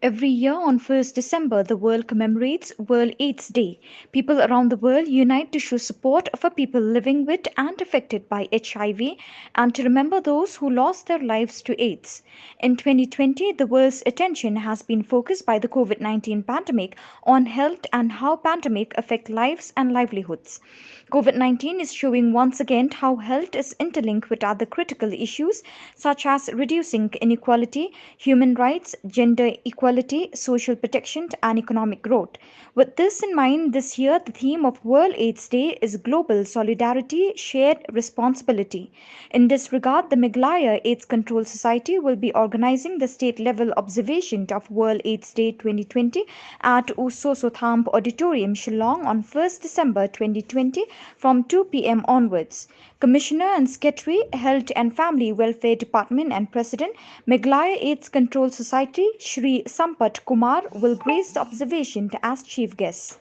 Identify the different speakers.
Speaker 1: Every year on 1st December, the world commemorates World AIDS Day. People around the world unite to show support for people living with and affected by HIV and to remember those who lost their lives to AIDS. In 2020, the world's attention has been focused by the COVID-19 pandemic on health and how pandemic affect lives and livelihoods. COVID-19 is showing once again how health is interlinked with other critical issues such as reducing inequality, human rights, gender equality, social protection, and economic growth. With this in mind, this year the theme of World AIDS Day is Global Solidarity, Shared Responsibility. In this regard, the Meghalaya AIDS Control Society will be organizing the state level observation of World AIDS Day 2020 at Usosothamp Auditorium, Shillong on 1st December 2020 from 2 p.m. onwards. Commissioner and Secretary, Health and Family Welfare Department and President, Meghalaya AIDS Control Society, Shri Sampat Kumar will grace the observation as chief guest.